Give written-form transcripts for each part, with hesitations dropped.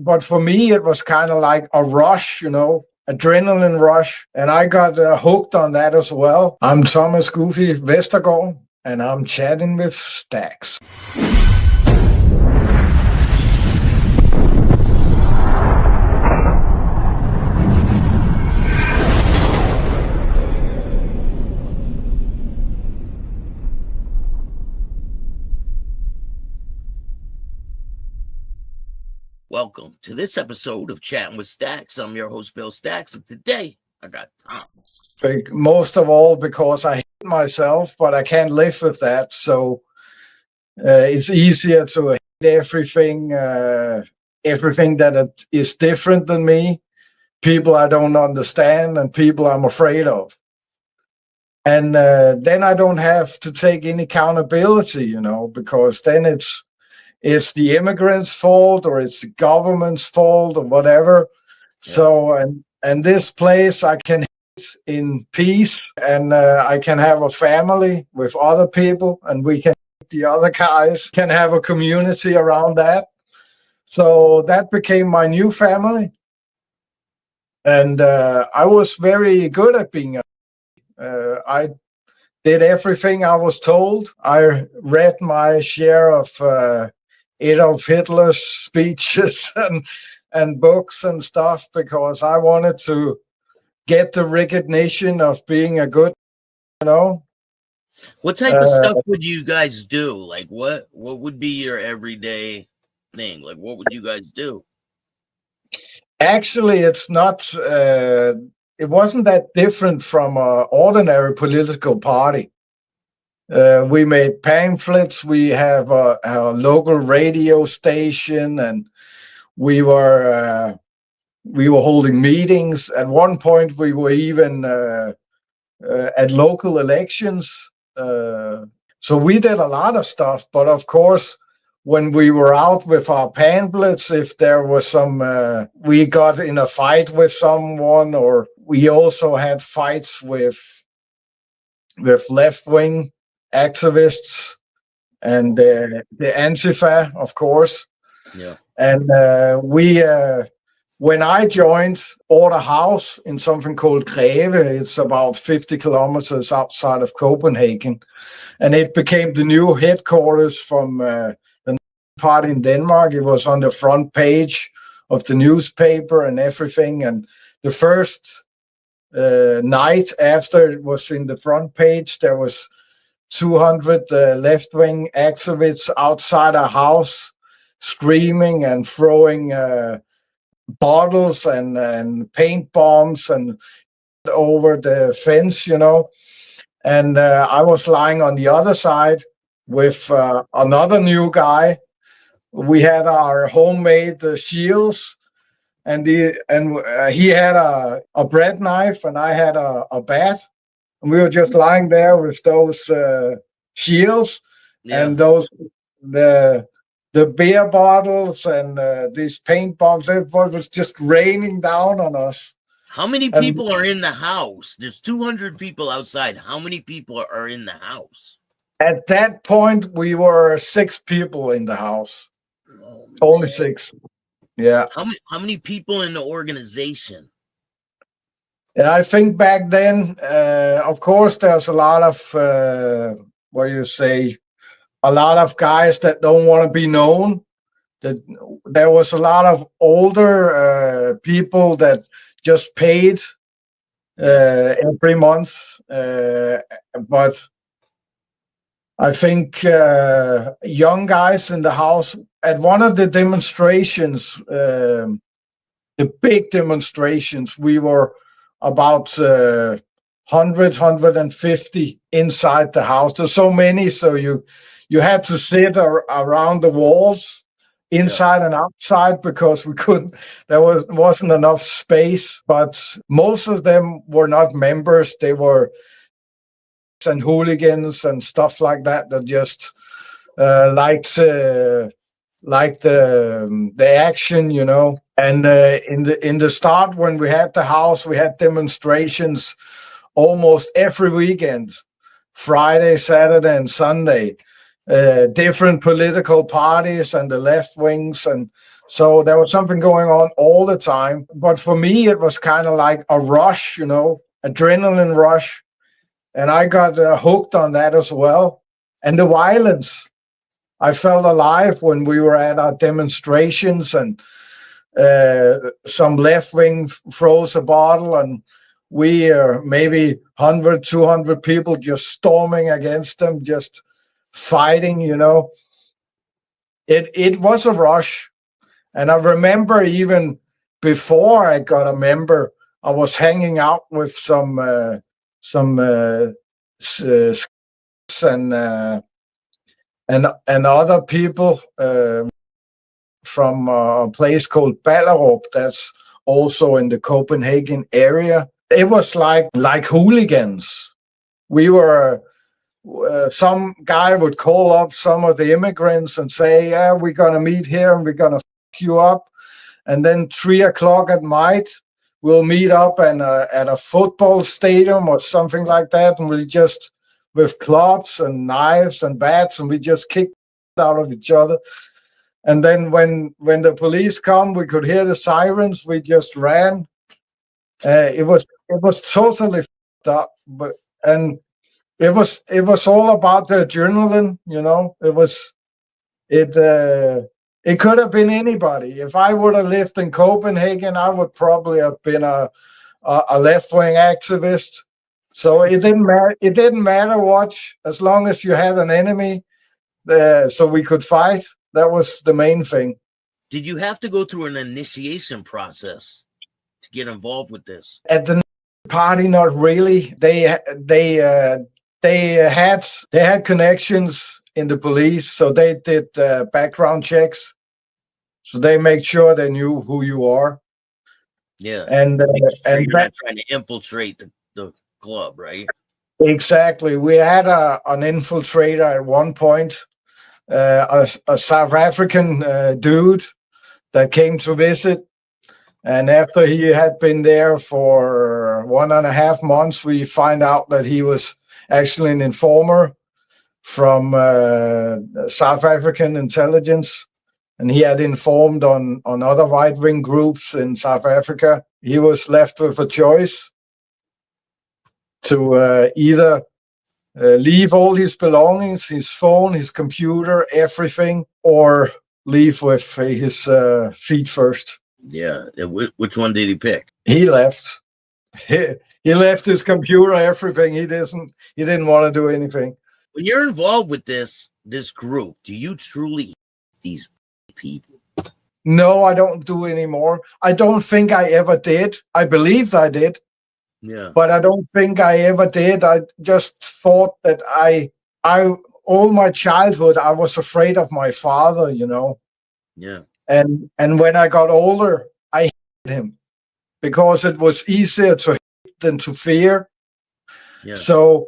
but for me, it was kind of like a rush, adrenaline rush. And I got hooked on that as well. I'm Thomas Goofy Vestergaard, and I'm chatting with Staxx. Welcome to this episode of Chatting with Staxx. I'm your host, Bill Staxx, and today I got Thomas. Most of all because I hate myself, but I can't live with that. So it's easier to hate everything that is different than me, people I don't understand, and people I'm afraid of. And then I don't have to take any accountability, because then it's the immigrants' fault or it's the government's fault or whatever. Yeah. So, and this place I can hate in peace, and I can have a family with other people, and the other guys can have a community around that. So that became my new family. And I was very good at being I did everything I was told. I read my share of Adolf Hitler's speeches and books and stuff because I wanted to get the recognition of being a good, What type of stuff would you guys do? Like what would be your everyday thing? Like what would you guys do? Actually, it's not, it wasn't that different from an ordinary political party. We made pamphlets. We have a local radio station, and we were holding meetings. At one point, we were even at local elections. So we did a lot of stuff. But of course, when we were out with our pamphlets, if there was we got in a fight with someone, or we also had fights with left-wing activists and the Antifa, of course. Yeah. And when I bought a house in something called Greve, it's about 50 kilometers outside of Copenhagen, and it became the new headquarters from the party in Denmark. It was on the front page of the newspaper and everything. And the first night after it was in the front page, there was 200 left-wing activists outside our house screaming and throwing bottles and paint bombs and over the fence, And I was lying on the other side with another new guy. We had our homemade shields, and he had a bread knife, and I had a bat. And we were just lying there with those shields, yeah, and the beer bottles and these paint bombs. It was just raining down on us. How many people are in the house? There's 200 people outside. How many people are in the house? At that point, we were 6 people in the house. Oh, only 6. Yeah. How many people in the organization? And I think back then, of course, there's a lot of, a lot of guys that don't want to be known. There was a lot of older people that just paid every month. But I think young guys in the house, at one of the demonstrations, the big demonstrations, we were about 150 inside the house. There's so many, so you had to sit around the walls, inside, yeah, and outside, because we couldn't. There wasn't enough space. But most of them were not members. They were and hooligans and stuff like that just liked the action, And in the start, when we had the house, we had demonstrations almost every weekend, Friday, Saturday, and Sunday. Different political parties and the left wings and So there was something going on all the time. But for me, it was kind of like a rush, you know, adrenaline rush. And I got hooked on that as well. And the violence. I felt alive when we were at our demonstrations, and some left wing throws a bottle, and we maybe 100, 200 people just storming against them, just fighting, you know. It was a rush. And I remember even before I got a member, I was hanging out with some and other people from a place called Ballerup, that's also in the Copenhagen area. It was like hooligans. We were some guy would call up some of the immigrants and say, yeah, we're going to meet here and we're going to fuck you up. And then 3 o'clock at night, we'll meet up at a football stadium or something like that. And we just, with clubs and knives and bats, and we just kick out of each other. And then when the police come, we could hear the sirens. We just ran. It was totally fucked up, and it was all about the adrenaline, you know. It could have been anybody. If I would have lived in Copenhagen, I would probably have been a left-wing activist. So it didn't matter. It didn't matter what, as long as you had an enemy, so we could fight. That was the main thing. Did you have to go through an initiation process to get involved with this? At the party, not really. They had connections in the police, so they did background checks. So they make sure they knew who you are. Yeah, and you're not trying to infiltrate the club, right? Exactly. We had an infiltrator at one point, a South African dude that came to visit. And after he had been there for 1.5 months, we find out that he was actually an informer from South African intelligence. And he had informed on other right-wing groups in South Africa. He was left with a choice to either leave all his belongings, his phone, his computer, everything, or leave with his feet first. Yeah. Which one did he pick? He left. He left his computer, everything. He didn't want to do anything. When you're involved with this group, do you truly hate these people? No, I don't do anymore. I don't think I ever did. I believed I did. Yeah. But I don't think I ever did. I just thought that I all my childhood, I was afraid of my father, you know. Yeah. And when I got older, I hated him because it was easier to hate than to fear. Yeah. So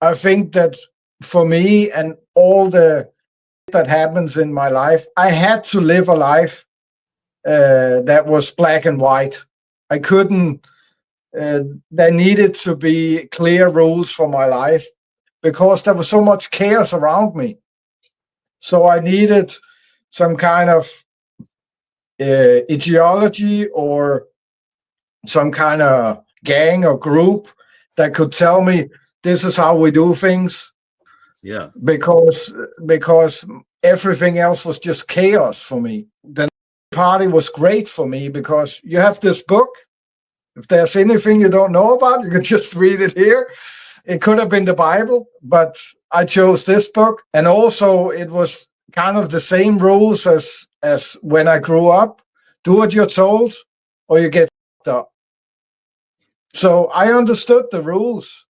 I think that for me and all the that happens in my life, I had to live a life that was black and white. I couldn't. There needed to be clear rules for my life because there was so much chaos around me. So I needed some kind of ideology or some kind of gang or group that could tell me this is how we do things. Yeah. Because everything else was just chaos for me. The party was great for me because you have this book. If there's anything you don't know about, you can just read it here. It could have been the Bible, but I chose this book. And also it was kind of the same rules as when I grew up. Do what you're told or you get fucked up. So I understood the rules.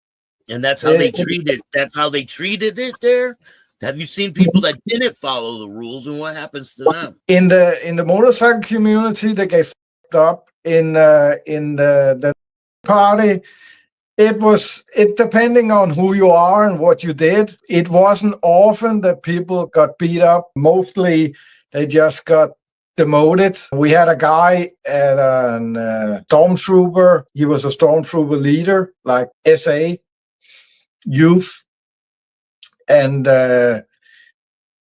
And that's how they treated. That's how they treated it there. Have you seen people that didn't follow the rules, and what happens to them? In the motorcycle community, they get fucked up. In the party, it depending on who you are and what you did. It wasn't often that people got beat up. Mostly, they just got demoted. We had a guy at a stormtrooper. He was a stormtrooper leader, like SA youth, and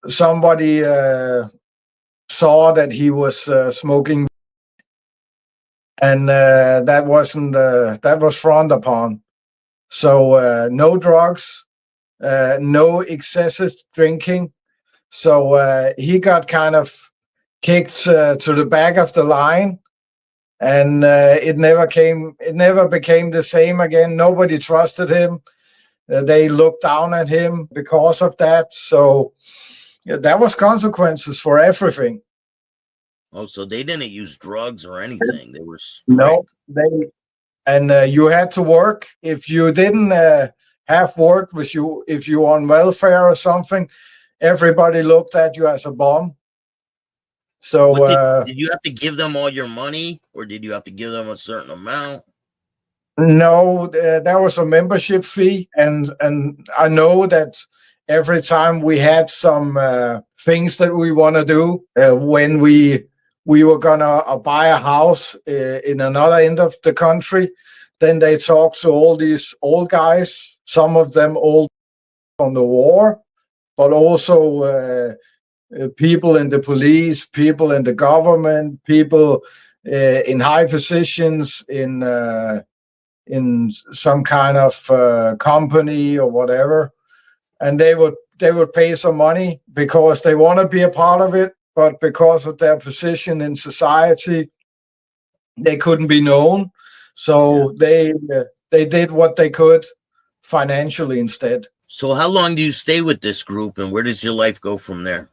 somebody saw that he was smoking, and that was frowned upon. So no drugs, no excessive drinking. So he got kind of kicked to the back of the line, and it never became the same again. Nobody trusted him. They looked down at him because of that. So yeah, that was consequences for everything. Oh, so they didn't use drugs or anything. They were no, they and you had to work. If you didn't have work, if you were on welfare or something, everybody looked at you as a bum. So did you have to give them all your money, or did you have to give them a certain amount? No, there was a membership fee, and I know that every time we had some things that we want to do, when we were gonna buy a house in another end of the country, then they talked to all these old guys, some of them old from the war, but also people in the police, people in the government, people in high positions in some kind of company or whatever, and they would pay some money because they want to be a part of it, but because of their position in society, they couldn't be known. So they did what they could financially instead. So how long do you stay with this group, and where does your life go from there?